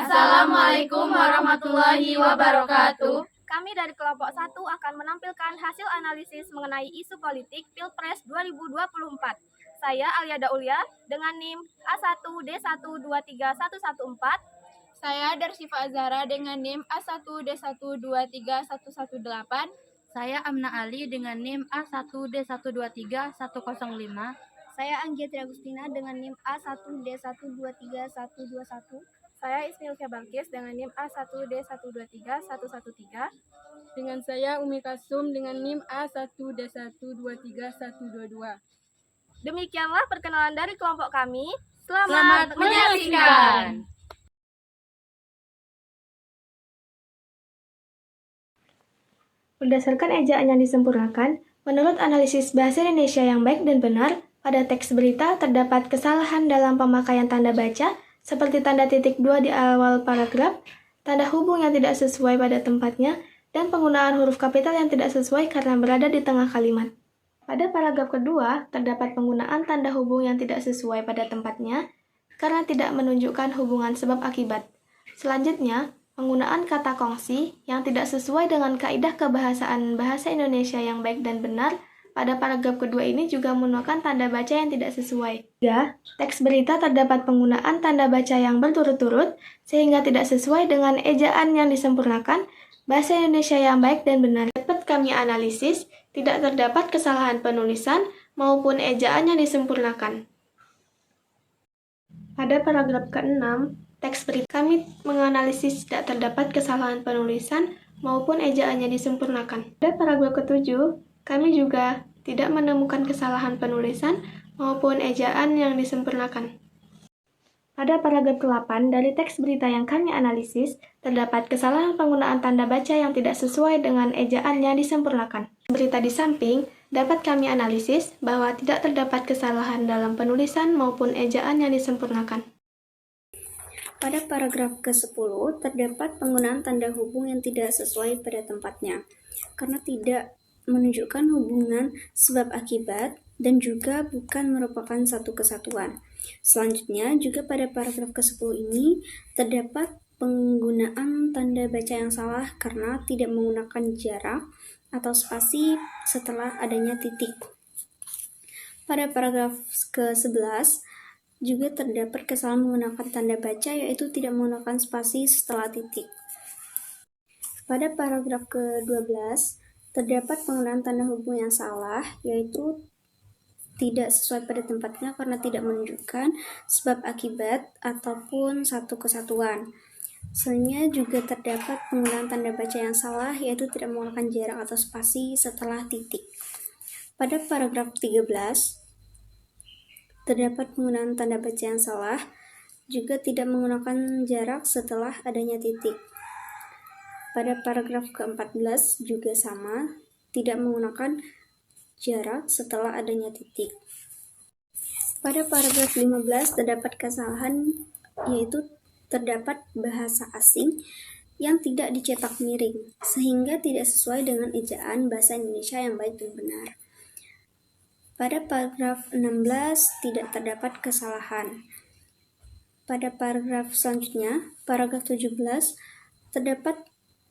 Assalamualaikum warahmatullahi wabarakatuh. Kami dari kelompok 1 akan menampilkan hasil analisis mengenai isu politik Pilpres 2024. Saya Alia Daulia dengan NIM A1D123114. Saya Darsifa Azhara dengan NIM A1D123118. Saya Amna Ali dengan NIM A1D123105. Saya Anggia Agustina dengan NIM A1D123121. Saya Ismilka Balkis dengan NIM A1D123113. Dengan saya Umi Kasum dengan NIM A1D123122. Demikianlah perkenalan dari kelompok kami. Selamat menyaksikan. Berdasarkan ejaan yang disempurnakan, menurut analisis bahasa Indonesia yang baik dan benar, pada teks berita terdapat kesalahan dalam pemakaian tanda baca, seperti tanda titik 2 di awal paragraf, tanda hubung yang tidak sesuai pada tempatnya, dan penggunaan huruf kapital yang tidak sesuai karena berada di tengah kalimat. Pada paragraf kedua, terdapat penggunaan tanda hubung yang tidak sesuai pada tempatnya, karena tidak menunjukkan hubungan sebab akibat. Selanjutnya, penggunaan kata kongsi yang tidak sesuai dengan kaidah kebahasaan bahasa Indonesia yang baik dan benar. Pada paragraf kedua ini juga menggunakan tanda baca yang tidak sesuai. 3. Teks berita terdapat penggunaan tanda baca yang berturut-turut sehingga tidak sesuai dengan ejaan yang disempurnakan bahasa Indonesia yang baik dan benar. Dapat kami analisis, tidak terdapat kesalahan penulisan maupun ejaan yang disempurnakan. Pada paragraf ke-6, teks berita kami menganalisis tidak terdapat kesalahan penulisan maupun ejaan yang disempurnakan. Pada paragraf ke-7, kami juga tidak menemukan kesalahan penulisan maupun ejaan yang disempurnakan. Pada paragraf ke-8 dari teks berita yang kami analisis, terdapat kesalahan penggunaan tanda baca yang tidak sesuai dengan ejaan yang disempurnakan. Berita di samping dapat kami analisis bahwa tidak terdapat kesalahan dalam penulisan maupun ejaan yang disempurnakan. Pada paragraf ke-10, terdapat penggunaan tanda hubung yang tidak sesuai pada tempatnya, karena tidak menunjukkan hubungan sebab akibat dan juga bukan merupakan satu kesatuan. Selanjutnya, juga pada paragraf ke-10 ini, terdapat penggunaan tanda baca yang salah karena tidak menggunakan jarak atau spasi setelah adanya titik. Pada paragraf ke-11, juga terdapat kesalahan menggunakan tanda baca, yaitu tidak menggunakan spasi setelah titik. Pada paragraf ke-12, terdapat penggunaan tanda hubung yang salah, yaitu tidak sesuai pada tempatnya karena tidak menunjukkan sebab akibat ataupun satu kesatuan. Selanjutnya juga terdapat penggunaan tanda baca yang salah, yaitu tidak menggunakan jarak atau spasi setelah titik. Pada paragraf 13, terdapat penggunaan tanda baca yang salah, juga tidak menggunakan jarak setelah adanya titik. Pada paragraf ke-14 juga sama, tidak menggunakan jarak setelah adanya titik. Pada paragraf 15 terdapat kesalahan, yaitu terdapat bahasa asing yang tidak dicetak miring, sehingga tidak sesuai dengan ejaan bahasa Indonesia yang baik dan benar. Pada paragraf 16 tidak terdapat kesalahan. Pada paragraf selanjutnya, paragraf 17, terdapat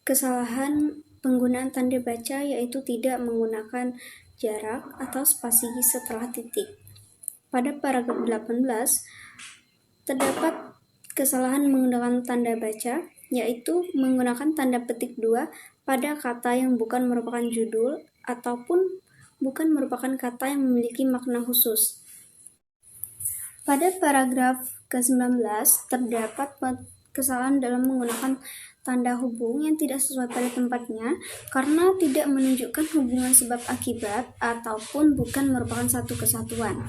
kesalahan penggunaan tanda baca, yaitu tidak menggunakan jarak atau spasi setelah titik. Pada paragraf 18, terdapat kesalahan menggunakan tanda baca, yaitu menggunakan tanda petik 2 pada kata yang bukan merupakan judul ataupun bukan merupakan kata yang memiliki makna khusus. Pada paragraf ke-19, terdapat kesalahan dalam menggunakan tanda hubung yang tidak sesuai pada tempatnya karena tidak menunjukkan hubungan sebab akibat ataupun bukan merupakan satu kesatuan.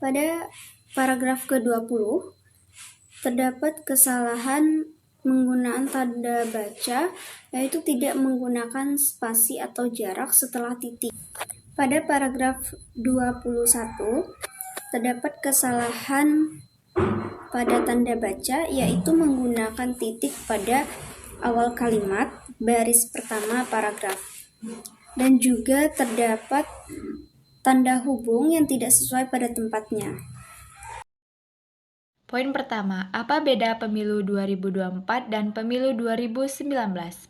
Pada paragraf ke-20, terdapat kesalahan menggunakan tanda baca, yaitu tidak menggunakan spasi atau jarak setelah titik. Pada paragraf 21, terdapat kesalahan pada tanda baca, yaitu menggunakan titik pada awal kalimat baris pertama paragraf. Dan juga terdapat tanda hubung yang tidak sesuai pada tempatnya. Poin pertama, apa beda pemilu 2024 dan pemilu 2019?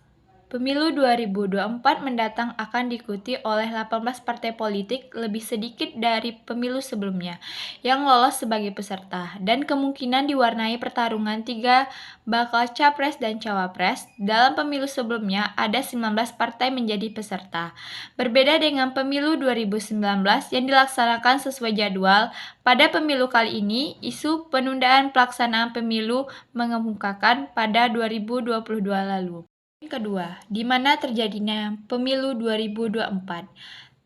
Pemilu 2024 mendatang akan diikuti oleh 18 partai politik, lebih sedikit dari pemilu sebelumnya, yang lolos sebagai peserta, dan kemungkinan diwarnai pertarungan 3 bakal capres dan cawapres. Dalam pemilu sebelumnya, ada 19 partai menjadi peserta. Berbeda dengan pemilu 2019 yang dilaksanakan sesuai jadwal, pada pemilu kali ini, isu penundaan pelaksanaan pemilu mengemukakan pada 2022 lalu. Yang kedua, di mana terjadinya pemilu 2024?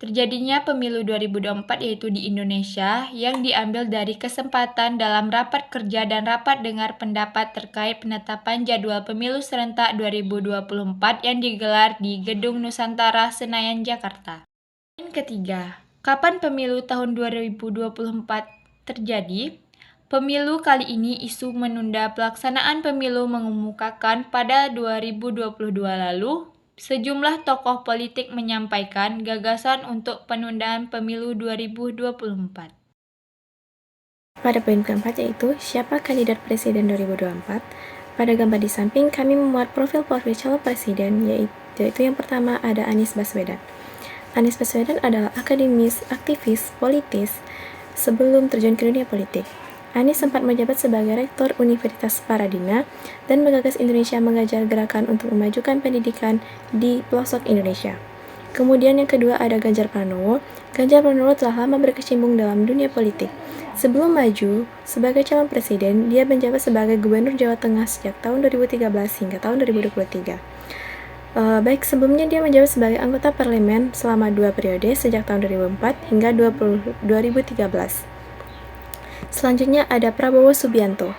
Terjadinya pemilu 2024 yaitu di Indonesia yang diambil dari kesempatan dalam rapat kerja dan rapat dengar pendapat terkait penetapan jadwal pemilu serentak 2024 yang digelar di Gedung Nusantara, Senayan, Jakarta. Yang ketiga, kapan pemilu tahun 2024 terjadi? Pemilu kali ini isu menunda pelaksanaan pemilu mengemukakan pada 2022 lalu. Sejumlah tokoh politik menyampaikan gagasan untuk penundaan pemilu 2024. Pada poin keempat yaitu siapa kandidat presiden 2024. Pada gambar di samping kami memuat profil-profil calon presiden yaitu yang pertama ada Anies Baswedan. Anies Baswedan adalah akademis, aktivis, politis sebelum terjun ke dunia politik. Anies sempat menjabat sebagai Rektor Universitas Paradigma dan menggagas Indonesia mengajar gerakan untuk memajukan pendidikan di pelosok Indonesia. Kemudian yang kedua ada Ganjar Pranowo. Ganjar Pranowo telah lama berkecimpung dalam dunia politik. Sebelum maju sebagai calon presiden, dia menjabat sebagai Gubernur Jawa Tengah sejak tahun 2013 hingga tahun 2023. Baik sebelumnya dia menjabat sebagai anggota parlemen selama 2 periode sejak tahun 2004 hingga 2013. Selanjutnya ada Prabowo Subianto.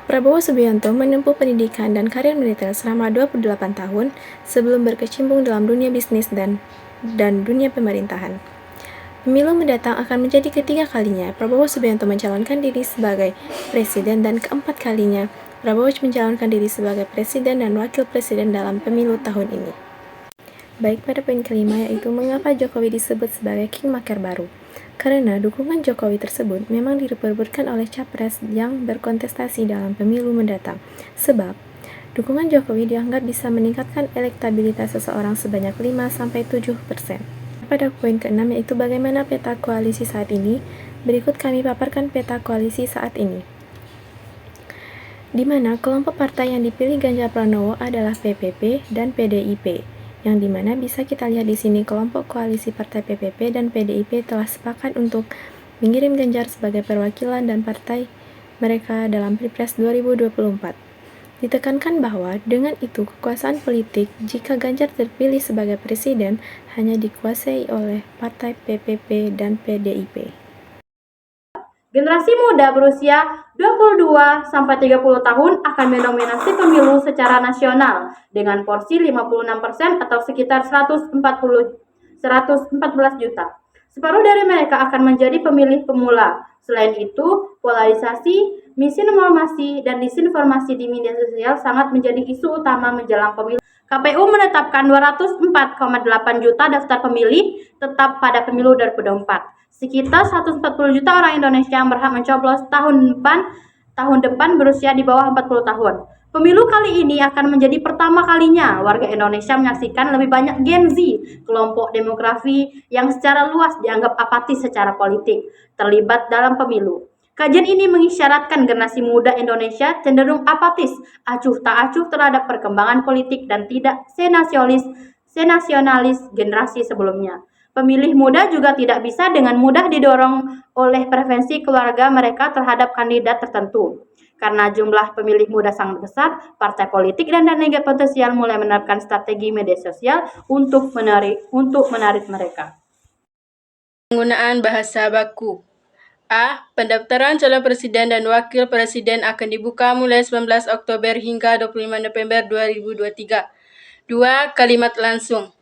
Prabowo Subianto menempuh pendidikan dan karir militer selama 28 tahun sebelum berkecimpung dalam dunia bisnis dan dunia pemerintahan. Pemilu mendatang akan menjadi ketiga kalinya Prabowo Subianto mencalonkan diri sebagai presiden dan keempat kalinya Prabowo mencalonkan diri sebagai presiden dan wakil presiden dalam pemilu tahun ini. Baik pada poin kelima yaitu mengapa Jokowi disebut sebagai kingmaker baru. Karena dukungan Jokowi tersebut memang diperebutkan oleh capres yang berkontestasi dalam pemilu mendatang. Sebab, dukungan Jokowi dianggap bisa meningkatkan elektabilitas seseorang sebanyak 5-7%. Pada poin keenam yaitu bagaimana peta koalisi saat ini. Berikut kami paparkan peta koalisi saat ini. Di mana kelompok partai yang dipilih Ganjar Pranowo adalah PPP dan PDIP. Yang dimana bisa kita lihat di sini kelompok koalisi partai PPP dan PDIP telah sepakat untuk mengirim Ganjar sebagai perwakilan dan partai mereka dalam Pilpres 2024. Ditekankan bahwa dengan itu kekuasaan politik jika Ganjar terpilih sebagai presiden hanya dikuasai oleh partai PPP dan PDIP. Generasi muda berusia 22-30 tahun akan mendominasi pemilu secara nasional dengan porsi 56% atau sekitar 114 juta. Separuh dari mereka akan menjadi pemilih pemula. Selain itu, polarisasi, misinformasi, dan disinformasi di media sosial sangat menjadi isu utama menjelang pemilu. KPU menetapkan 204,8 juta daftar pemilih tetap pada pemilu 2024. Sekitar 140 juta orang Indonesia yang berhak mencoblos tahun depan berusia di bawah 40 tahun. Pemilu kali ini akan menjadi pertama kalinya warga Indonesia menyaksikan lebih banyak Gen Z, kelompok demografi yang secara luas dianggap apatis secara politik, terlibat dalam pemilu. Kajian ini mengisyaratkan generasi muda Indonesia cenderung apatis, acuh tak acuh terhadap perkembangan politik dan tidak senasionalis generasi sebelumnya. Pemilih muda juga tidak bisa dengan mudah didorong oleh preferensi keluarga mereka terhadap kandidat tertentu. Karena jumlah pemilih muda sangat besar, partai politik dan kandidat potensial mulai menerapkan strategi media sosial untuk menarik mereka. Penggunaan bahasa baku. A. Pendaftaran calon presiden dan wakil presiden akan dibuka mulai 19 Oktober hingga 25 November 2023. 2. Kalimat langsung.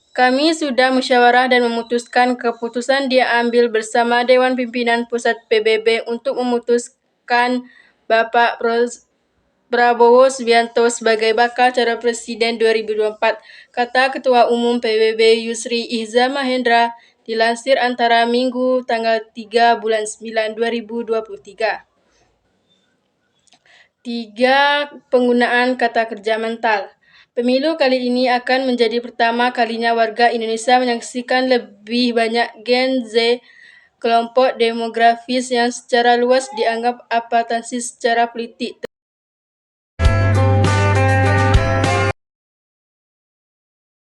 Kami sudah musyawarah dan memutuskan keputusan dia ambil bersama Dewan Pimpinan Pusat PBB untuk memutuskan Bapak Prabowo Subianto sebagai bakal calon presiden 2024, kata Ketua Umum PBB Yusri Ihza Mahendra, dilansir antara Minggu tanggal 3 bulan 9 2023. 3. Penggunaan kata kerja mental. Pemilu kali ini akan menjadi pertama kalinya warga Indonesia menyaksikan lebih banyak Gen Z, kelompok demografis yang secara luas dianggap apatensi secara politik.